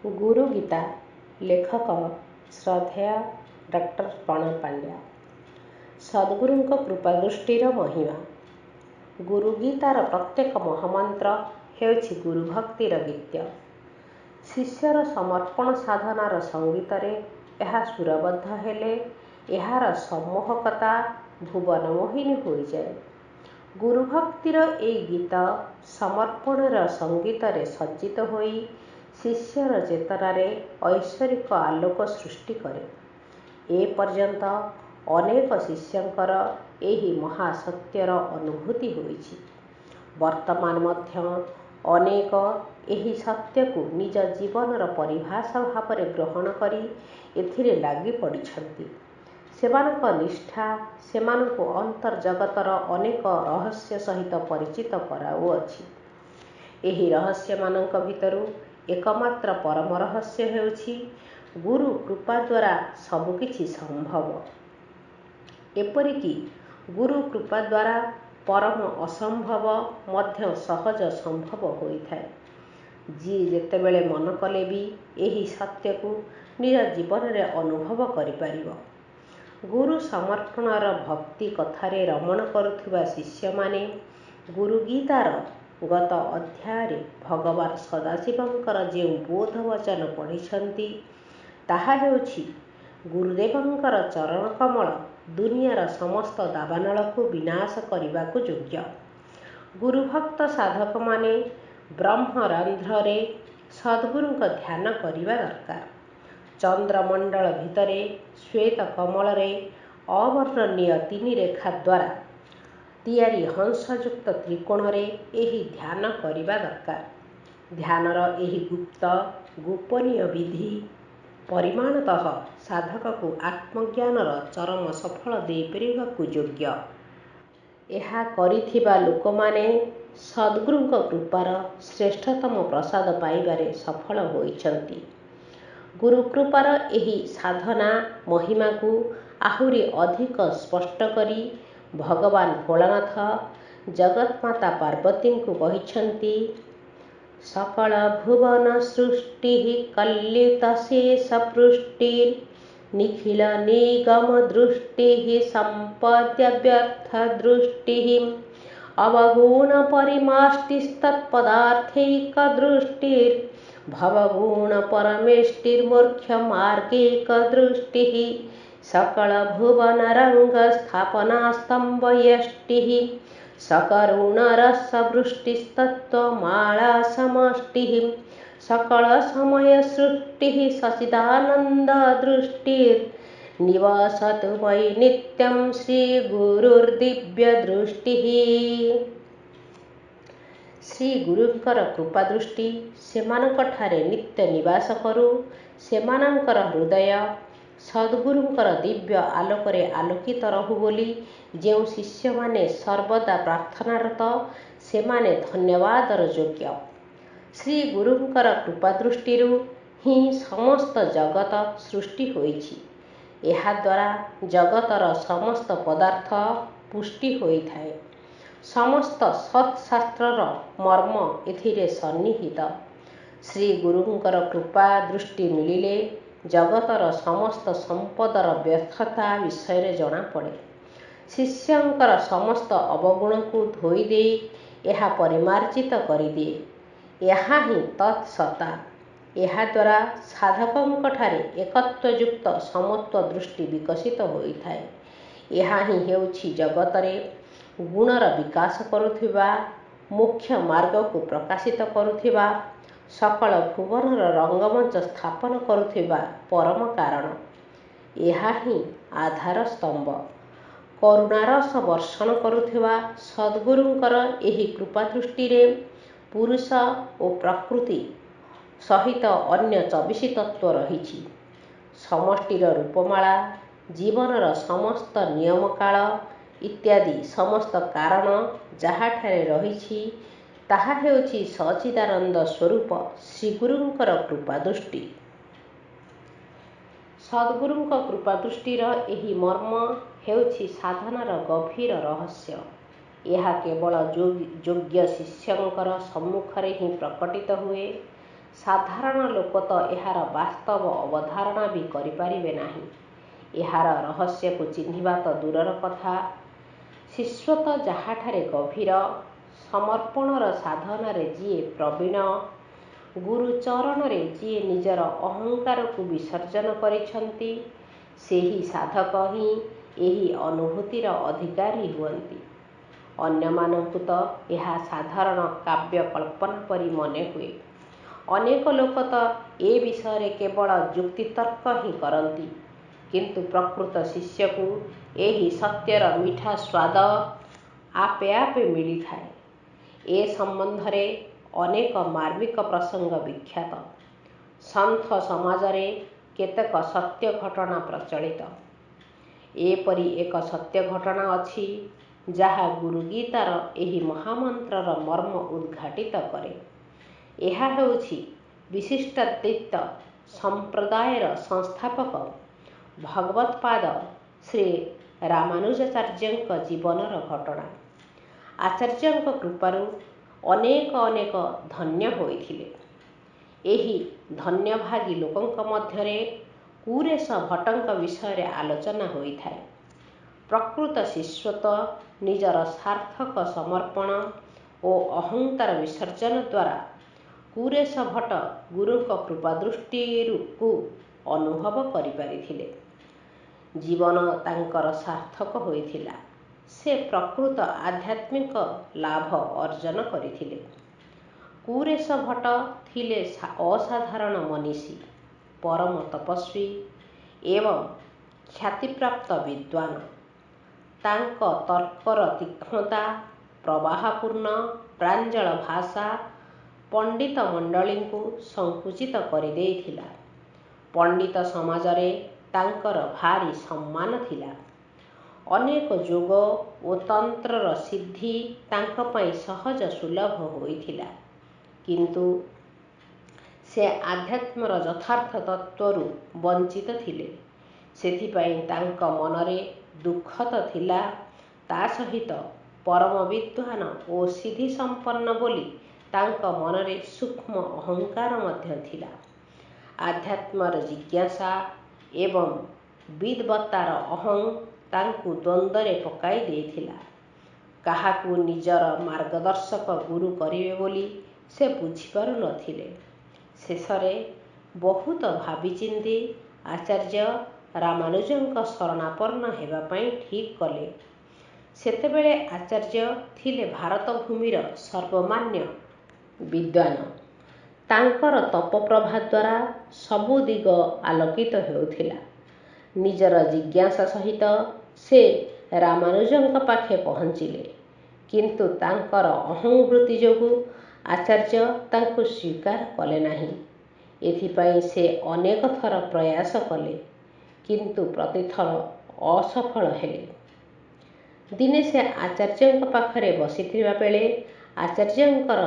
ଗୁରୁ ଗୀତା ଲେଖକ ଶ୍ରଦ୍ଧେୟ ଡକ୍ଟର ପ୍ରଣବ ପାଣ୍ଡ୍ୟା। ସଦ୍ଗୁରୁଙ୍କ କୃପାଦୃଷ୍ଟିର ମହିମା। ଗୁରୁ ଗୀତାର ପ୍ରତ୍ୟେକ ମହାମନ୍ତ୍ର ହେଉଛି ଗୁରୁଭକ୍ତିର ଗୀତ୍ୟ। ଶିଷ୍ୟର ସମର୍ପଣ ସାଧନାର ସଙ୍ଗୀତରେ ଏହା ସୁରବଦ୍ଧ ହେଲେ ଏହାର ସମ୍ମୋହକତା ଭୁବନ ମୋହିନୀ ହୋଇଯାଏ। ଗୁରୁଭକ୍ତିର ଏଇ ଗୀତ ସମର୍ପଣର ସଙ୍ଗୀତରେ ସଜ୍ଜିତ ହୋଇ ଶିଷ୍ୟର ଚେତନାରେ ଐଶ୍ୱରିକ ଆଲୋକ ସୃଷ୍ଟି କରେ। ଏ ପର୍ଯ୍ୟନ୍ତ ଅନେକ ଶିଷ୍ୟଙ୍କର ଏହି ମହାସତ୍ୟର ଅନୁଭୂତି ହୋଇଛି। ବର୍ତ୍ତମାନ ମଧ୍ୟ ଅନେକ ଏହି ସତ୍ୟକୁ ନିଜ ଜୀବନର ପରିଭାଷା ଭାବରେ ଗ୍ରହଣ କରି ଏଥିରେ ଲାଗି ପଡ଼ିଛନ୍ତି। ସେମାନଙ୍କ ନିଷ୍ଠା ସେମାନଙ୍କୁ ଅନ୍ତର୍ଜଗତର ଅନେକ ରହସ୍ୟ ସହିତ ପରିଚିତ କରାଉଅଛି। ଏହି ରହସ୍ୟମାନଙ୍କ ଭିତରୁ ଏକମାତ୍ର ପରମ ରହସ୍ୟ ହେଉଛି ଗୁରୁ କୃପା ଦ୍ୱାରା ସବୁକିଛି ସମ୍ଭବ। ଏପରିକି ଗୁରୁ କୃପା ଦ୍ୱାରା ପରମ ଅସମ୍ଭବ ମଧ୍ୟ ସହଜ ସମ୍ଭବ ହୋଇଥାଏ। ଯିଏ ଯେତେବେଳେ ମନ କଲେ ବି ଏହି ସତ୍ୟକୁ ନିଜ ଜୀବନରେ ଅନୁଭବ କରିପାରିବ। ଗୁରୁ ସମର୍ପଣର ଭକ୍ତି କଥାରେ ରମଣ କରୁଥିବା ଶିଷ୍ୟମାନେ ଗୁରୁ ଗୀତାର ଗତ ଅଧ୍ୟାୟରେ ଭଗବାନ ସଦାଶିବଙ୍କର ଯେଉଁ ବୋଧ ବଚନ ପଢ଼ିଛନ୍ତି ତାହା ହେଉଛି ଗୁରୁଦେବଙ୍କର ଚରଣ କମଳ ଦୁନିଆର ସମସ୍ତ ଦାବାନଳକୁ ବିନାଶ କରିବାକୁ ଯୋଗ୍ୟ। ଗୁରୁଭକ୍ତ ସାଧକମାନେ ବ୍ରହ୍ମରନ୍ଧ୍ରରେ ସଦ୍ଗୁରୁଙ୍କ ଧ୍ୟାନ କରିବା ଦରକାର। ଚନ୍ଦ୍ରମଣ୍ଡଳ ଭିତରେ ଶ୍ୱେତ କମଳରେ ଅବର୍ଣ୍ଣନୀୟ 3 ରେଖା ଦ୍ୱାରା ତିଆରି ହଂସଯୁକ୍ତ ତ୍ରିକୋଣରେ ଏହି ଧ୍ୟାନ କରିବା ଦରକାର। ଧ୍ୟାନର ଏହି ଗୁପ୍ତ ଗୋପନୀୟ ବିଧି ପରିମାଣତଃ ସାଧକକୁ ଆତ୍ମଜ୍ଞାନର ଚରମ ସଫଳ ଦେଇପାରିବାକୁ ଯୋଗ୍ୟ। ଏହା କରିଥିବା ଲୋକମାନେ ସଦ୍ଗୁରୁଙ୍କ କୃପାର ଶ୍ରେଷ୍ଠତମ ପ୍ରସାଦ ପାଇବାରେ ସଫଳ ହୋଇଛନ୍ତି। ଗୁରୁକୃପାର ଏହି ସାଧନା ମହିମାକୁ ଆହୁରି ଅଧିକ ସ୍ପଷ୍ଟ କରି ଭଗବାନ ଭୋଳାନାଥ ଜଗନ୍ମାତା ପାର୍ବତୀଙ୍କୁ କହିଛନ୍ତି, ସକଳ ଭୁବନ ସୃଷ୍ଟିଃ କଲ୍ଲିତଶେଷପୃଷ୍ଟିର୍ ନିଖିଳ ନିଗମ ଦୃଷ୍ଟିଃ ସମ୍ପଦ୍ୟବ୍ୟର୍ଥ ଦୃଷ୍ଟିଃ ଅବଗୁଣ ପରିମାଷ୍ଟିಸ್ತತ್ಪದಾರ್ಥೈಕ ଦୃଷ୍ଟିର୍ ಭವಗುಣ ಪರಮೇಷ್ಟಿರ್ಮೋಕ್ಷ ಮಾರ್ಗೈಕ ದೃಷ್ಟಿಃ ಸಕಲ ಭುವನ ರಂಗ ಸ್ಥಾಪನಾ ಸ್ತಂಭ ಯಷ್ಟಿಃ ಸಕರುಣ ರಸ ವೃಷ್ಟಿಸ್ತತ್ವ ಮಾಳಾ ಸಮಷ್ಟಿಃ ಸಕಲ ಸಮಯ ಸೃಷ್ಟಿಃ ಸಚಿದಾನಂದ ದೃಷ್ಟಿರ್ ನಿವಸತು ಮಯಿ ನಿತ್ಯಂ ಶ್ರೀ ଗୁରୁର୍ଦିବ୍ୟ ଦୃଷ୍ଟିଃ। ଶ୍ରୀ ଗୁରୁଙ୍କର କୃପା ଦୃଷ୍ଟି ସେମାନଙ୍କଠାରେ ନିତ୍ୟ ନିବାସ କରୁ। ସେମାନଙ୍କର ହୃଦୟ ସଦ୍ଗୁରୁଙ୍କର ଦିବ୍ୟ ଆଲୋକରେ ଆଲୋକିତ ରହୁ ବୋଲି ଯେଉଁ ଶିଷ୍ୟମାନେ ସର୍ବଦା ପ୍ରାର୍ଥନାରତ ସେମାନେ ଧନ୍ୟବାଦର ଯୋଗ୍ୟ। ଶ୍ରୀ ଗୁରୁଙ୍କର କୃପାଦୃଷ୍ଟିରୁ ହିଁ ସମସ୍ତ ଜଗତ ସୃଷ୍ଟି ହୋଇଛି। ଏହାଦ୍ୱାରା ଜଗତର ସମସ୍ତ ପଦାର୍ଥ ପୁଷ୍ଟି ହୋଇଥାଏ। ସମସ୍ତ ସତ୍ଶାସ୍ତ୍ରର ମର୍ମ ଏଥିରେ ସନ୍ନିହିତ। ଶ୍ରୀ ଗୁରୁଙ୍କର କୃପା ଦୃଷ୍ଟି ମିଳିଲେ ଜଗତର ସମସ୍ତ ସମ୍ପଦର ବ୍ୟର୍ଥତା ବିଷୟରେ ଜଣାପଡ଼େ। ଶିଷ୍ୟଙ୍କର ସମସ୍ତ ଅବଗୁଣକୁ ଧୋଇଦେଇ ଏହା ପରିମାର୍ଜିତ କରିଦିଏ। ଏହା ହିଁ ତତ୍ ସତ୍ତା। ଏହାଦ୍ୱାରା ସାଧକଙ୍କଠାରେ ଏକତ୍ୱଯୁକ୍ତ ସମତ୍ୱ ଦୃଷ୍ଟି ବିକଶିତ ହୋଇଥାଏ। ଏହା ହିଁ ହେଉଛି ଜଗତରେ ଗୁଣର ବିକାଶ କରୁଥିବା, ମୋକ୍ଷ ମାର୍ଗକୁ ପ୍ରକାଶିତ କରୁଥିବା, ସକଳ ଭୁବନର ରଙ୍ଗମଞ୍ଚ ସ୍ଥାପନ କରୁଥିବା ପରମ କାରଣ। ଏହା ହିଁ ଆଧାର ସ୍ତମ୍ଭ। କରୁଣାରସ ବର୍ଷଣ କରୁଥିବା ସଦ୍ଗୁରୁଙ୍କର ଏହି କୃପାଦୃଷ୍ଟିରେ ପୁରୁଷ ଓ ପ୍ରକୃତି ସହିତ ଅନ୍ୟ 24 ତତ୍ତ୍ୱ ରହିଛି। ସମଷ୍ଟିର ରୂପମାଳା, ଜୀବନର ସମସ୍ତ ନିୟମକାଳ ଇତ୍ୟାଦି ସମସ୍ତ କାରଣ ଯାହାଠାରେ ରହିଛି ତାହା ହେଉଛି ସଚ୍ଚିଦାନନ୍ଦ ସ୍ୱରୂପ ଶ୍ରୀଗୁରୁଙ୍କର କୃପାଦୃଷ୍ଟି। ସଦ୍ଗୁରୁଙ୍କ କୃପାଦୃଷ୍ଟିର ଏହି ମର୍ମ ହେଉଛି ସାଧନାର ଗଭୀର ରହସ୍ୟ। ଏହା କେବଳ ଯୋଗ୍ୟ ଶିଷ୍ୟଙ୍କର ସମ୍ମୁଖରେ ହିଁ ପ୍ରକଟିତ ହୁଏ। ସାଧାରଣ ଲୋକ ତ ଏହାର ବାସ୍ତବ ଅବଧାରଣା ବି କରିପାରିବେ ନାହିଁ। ଏହାର ରହସ୍ୟକୁ ଚିହ୍ନିବା ତ ଦୂରର କଥା, ଶିଷ୍ୟତ୍ୱ ଯାହାଠାରେ ଗଭୀର, ସମର୍ପଣର ସାଧନାରେ ଯିଏ ପ୍ରବୀଣ, ଗୁରୁଚରଣରେ ଯିଏ ନିଜର ଅହଙ୍କାରକୁ ବିସର୍ଜନ କରିଛନ୍ତି, ସେହି ସାଧକ ହିଁ ଏହି ଅନୁଭୂତିର ଅଧିକାରୀ ହୁଅନ୍ତି। ଅନ୍ୟମାନଙ୍କୁ ତ ଏହା ସାଧାରଣ କାବ୍ୟ କଳ୍ପନା ପରି ମନେ ହୁଏ। ଅନେକ ଲୋକ ତ ଏ ବିଷୟରେ କେବଳ ଯୁକ୍ତିତର୍କ ହିଁ କରନ୍ତି, କିନ୍ତୁ ପ୍ରକୃତ ଶିଷ୍ୟକୁ ଏହି ସତ୍ୟର ମିଠା ସ୍ୱାଦ ଆପେ ଆପେ ମିଳିଥାଏ। ଏ ସମ୍ବନ୍ଧରେ ଅନେକ ମାର୍ମିକ ପ୍ରସଙ୍ଗ ବିଖ୍ୟାତ। ସନ୍ଥ ସମାଜରେ କେତେକ ସତ୍ୟ ଘଟଣା ପ୍ରଚଳିତ। ଏପରି ଏକ ସତ୍ୟ ଘଟଣା ଅଛି, ଯାହା ଗୁରୁ ଗୀତାର ଏହି ମହାମନ୍ତ୍ରର ମର୍ମ ଉଦ୍ଘାଟିତ କରେ। ଏହା ହେଉଛି ବିଶିଷ୍ଟାଦ୍ୱୈତ ସମ୍ପ୍ରଦାୟର ସଂସ୍ଥାପକ ଭଗବତ୍ପାଦ ଶ୍ରୀ ରାମାନୁଜାଚାର୍ଯ୍ୟଙ୍କ ଜୀବନର ଘଟଣା। ଆଚାର୍ଯ୍ୟଙ୍କ କୃପାରୁ ଅନେକ ଧନ୍ୟ ହୋଇଥିଲେ। ଏହି ଧନ୍ୟଭାଗୀ ଲୋକଙ୍କ ମଧ୍ୟରେ କୁରେଶ ଭଟ୍ଟଙ୍କ ବିଷୟରେ ଆଲୋଚନା ହୋଇଥାଏ। ପ୍ରକୃତ ଶିଷ୍ୟତ୍ୱ ନିଜର ସାର୍ଥକ ସମର୍ପଣ ଓ ଅହଙ୍କାର ବିସର୍ଜନ ଦ୍ୱାରା କୁରେଶ ଭଟ୍ଟ ଗୁରୁଙ୍କ କୃପାଦୃଷ୍ଟିକୁ ଅନୁଭବ କରିପାରିଥିଲେ। ଜୀବନ ତାଙ୍କର ସାର୍ଥକ ହୋଇଥିଲା। ସେ ପ୍ରକୃତ ଆଧ୍ୟାତ୍ମିକ ଲାଭ ଅର୍ଜନ କରିଥିଲେ। କୁରେଶ ଭଟ୍ଟ ଥିଲେ ଅସାଧାରଣ ମନୀଷୀ, ପରମ ତପସ୍ୱୀ ଏବଂ ଖ୍ୟାତିପ୍ରାପ୍ତ ବିଦ୍ୱାନ। ତାଙ୍କ ତର୍କର ତୀକ୍ଷ୍ଣତା, ପ୍ରବାହପୂର୍ଣ୍ଣ ପ୍ରାଞ୍ଜଳ ଭାଷା ପଣ୍ଡିତ ମଣ୍ଡଳୀଙ୍କୁ ସଙ୍କୁଚିତ କରିଦେଇଥିଲା। ପଣ୍ଡିତ ସମାଜରେ ତାଙ୍କର ଭାରି ସମ୍ମାନ ଥିଲା। ଅନେକ ଯୋଗ ଓ ତନ୍ତ୍ରର ସିଦ୍ଧି ତାଙ୍କ ପାଇଁ ସହଜ ସୁଲଭ ହୋଇଥିଲା। କିନ୍ତୁ ସେ ଆଧ୍ୟାତ୍ମର ଯଥାର୍ଥ ତତ୍ତ୍ୱରୁ ବଞ୍ଚିତ ଥିଲେ। ସେଥିପାଇଁ ତାଙ୍କ ମନରେ ଦୁଃଖ ତ ଥିଲା, ତା ସହିତ ପରମ ବିଦ୍ୱାନ ଓ ସିଦ୍ଧିସମ୍ପନ୍ନ ବୋଲି ତାଙ୍କ ମନରେ ସୂକ୍ଷ୍ମ ଅହଙ୍କାର ମଧ୍ୟ ଥିଲା। ଆଧ୍ୟାତ୍ମର ଜିଜ୍ଞାସା ଏବଂ ବିଦ୍ବତ୍ତାର ଅହଂ ତାଙ୍କୁ ଦ୍ୱନ୍ଦ୍ୱରେ ପକାଇ ଦେଇଥିଲା। କାହାକୁ ନିଜର ମାର୍ଗଦର୍ଶକ ଗୁରୁ କରିବେ ବୋଲି ସେ ବୁଝିପାରୁ ନଥିଲେ। ଶେଷରେ ବହୁତ ଭାବିଚିନ୍ତି ଆଚାର୍ଯ୍ୟ ରାମାନୁଜଙ୍କ ଶରଣାପନ୍ନ ହେବା ପାଇଁ ଠିକ୍ କଲେ। ସେତେବେଳେ ଆଚାର୍ଯ୍ୟ ଥିଲେ ଭାରତ ଭୂମିର ସର୍ବମାନ୍ୟ ବିଦ୍ୱାନ। ତାଙ୍କର ତପପ୍ରଭା ଦ୍ୱାରା ସବୁ ଦିଗ ଆଲୋକିତ ହେଉଥିଲା। ନିଜର ଜିଜ୍ଞାସା ସହିତ ସେ ରାମାନୁଜଙ୍କ ପାଖେ ପହଞ୍ଚିଲେ, କିନ୍ତୁ ତାଙ୍କର ଅହଂବୃତ୍ତି ଯୋଗୁଁ ଆଚାର୍ଯ୍ୟ ତାଙ୍କୁ ସ୍ୱୀକାର କଲେ ନାହିଁ। ଏଥିପାଇଁ ସେ ଅନେକ ଥର ପ୍ରୟାସ କଲେ, କିନ୍ତୁ ପ୍ରତିଥର ଅସଫଳ ହେଲେ। ଦିନେ ସେ ଆଚାର୍ଯ୍ୟଙ୍କ ପାଖରେ ବସିଥିବା ବେଳେ ଆଚାର୍ଯ୍ୟଙ୍କର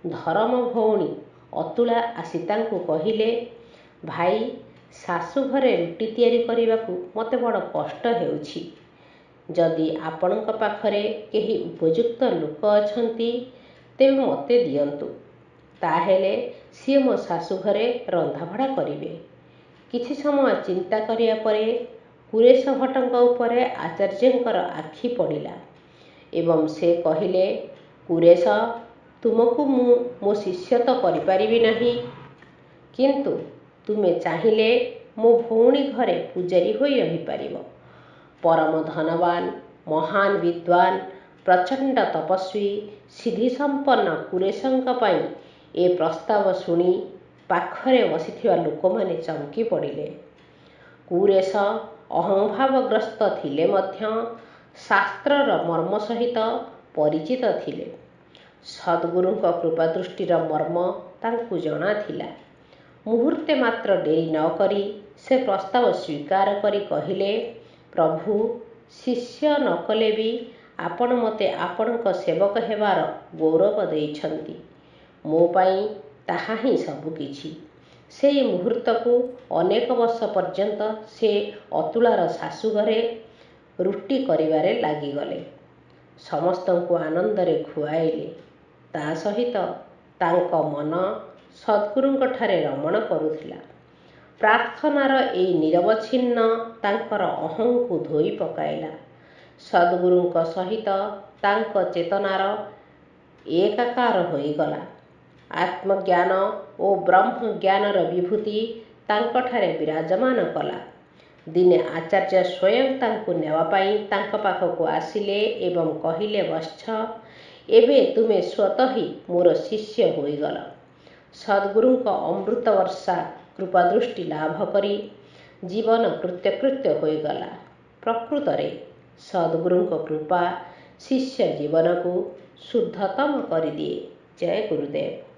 ଧରମ ଭଉଣୀ ଅତୁଳା ଆସି ତାଙ୍କୁ କହିଲେ, ଭାଇ, ଶାଶୁ ଘରେ ରୁଟି ତିଆରି କରିବାକୁ ମୋତେ ବଡ଼ କଷ୍ଟ ହେଉଛି। ଯଦି ଆପଣଙ୍କ ପାଖରେ କେହି ଉପଯୁକ୍ତ ଲୋକ ଅଛନ୍ତି, ତେବେ ମୋତେ ଦିଅନ୍ତୁ। ତାହେଲେ ସିଏ ମୋ ଶାଶୁ ଘରେ ରନ୍ଧାବଢ଼ା କରିବେ। କିଛି ସମୟ ଚିନ୍ତା କରିବା ପରେ କୁରେଶ ଭଟ୍ଟଙ୍କ ଉପରେ ଆଚାର୍ଯ୍ୟଙ୍କର ଆଖି ପଡ଼ିଲା ଏବଂ ସେ କହିଲେ, କୁରେଶ, ତୁମକୁ ମୁଁ ମୋ ଶିଷ୍ୟତ୍ୱ କରିପାରିବି ନାହିଁ, କିନ୍ତୁ ତୁମେ ଚାହିଁଲେ ମୋ ଭଉଣୀ ଘରେ ପୂଜାରୀ ହୋଇ ରହିପାରିବ। ପରମ ଧନବାନ, ମହାନ ବିଦ୍ୱାନ, ପ୍ରଚଣ୍ଡ ତପସ୍ୱୀ, ସିଦ୍ଧିସମ୍ପନ୍ନ କୁରେଶଙ୍କ ପାଇଁ ଏ ପ୍ରସ୍ତାବ ଶୁଣି ପାଖରେ ବସିଥିବା ଲୋକମାନେ ଚମକି ପଡ଼ିଲେ। କୁରେଶ ଅହଂଭାବଗ୍ରସ୍ତ ଥିଲେ ମଧ୍ୟ ଶାସ୍ତ୍ରର ମର୍ମ ସହିତ ପରିଚିତ ଥିଲେ। ସଦ୍ଗୁରୁଙ୍କ କୃପାଦୃଷ୍ଟିର ମର୍ମ ତାଙ୍କୁ ଜଣାଥିଲା। ମୁହୂର୍ତ୍ତେ ମାତ୍ର ଡେରି ନ କରି ସେ ପ୍ରସ୍ତାବ ସ୍ୱୀକାର କରି କହିଲେ, ପ୍ରଭୁ, ଶିଷ୍ୟ ନ କଲେ ବି ଆପଣ ମୋତେ ଆପଣଙ୍କ ସେବକ ହେବାର ଗୌରବ ଦେଇଛନ୍ତି। ମୋ ପାଇଁ ତାହା ହିଁ ସବୁକିଛି। ସେହି ମୁହୂର୍ତ୍ତକୁ ଅନେକ ବର୍ଷ ପର୍ଯ୍ୟନ୍ତ ସେ ଅତୁଳାର ଶାଶୁ ଘରେ ରୁଟି କରିବାରେ ଲାଗିଗଲେ। ସମସ୍ତଙ୍କୁ ଆନନ୍ଦରେ ଖୁଆଇଲେ। ତା ସହିତ ତାଙ୍କ ମନ ସଦ୍ଗୁରୁଙ୍କଠାରେ ରମଣ କରୁଥିଲା। ପ୍ରାର୍ଥନାର ଏଇ ନିରବଚ୍ଛିନ୍ନ ତାଙ୍କର ଅହଂକୁ ଧୋଇ ପକାଇଲା। ସଦ୍ଗୁରୁଙ୍କ ସହିତ ତାଙ୍କ ଚେତନାର ଏକାକାର ହୋଇଗଲା। ଆତ୍ମଜ୍ଞାନ ଓ ବ୍ରହ୍ମଜ୍ଞାନର ବିଭୂତି ତାଙ୍କଠାରେ ବିରାଜମାନ କଲା। ଦିନେ ଆଚାର୍ଯ୍ୟ ସ୍ୱୟଂ ତାଙ୍କୁ ନେବା ପାଇଁ ତାଙ୍କ ପାଖକୁ ଆସିଲେ ଏବଂ କହିଲେ, ବତ୍ସ, ଏବେ ତୁମେ ସ୍ୱତଃ ମୋର ଶିଷ୍ୟ ହୋଇଗଲ। ସଦ୍ଗୁରୁଙ୍କ ଅମୃତ ବର୍ଷା କୃପାଦୃଷ୍ଟି ଲାଭ କରି ଜୀବନ କୃତ୍ୟକୃତ୍ୟ ହୋଇଗଲା। ପ୍ରକୃତରେ ସଦ୍ଗୁରୁଙ୍କ କୃପା ଶିଷ୍ୟ ଜୀବନକୁ ଶୁଦ୍ଧତମ କରିଦିଏ। ଜୟ ଗୁରୁଦେବ।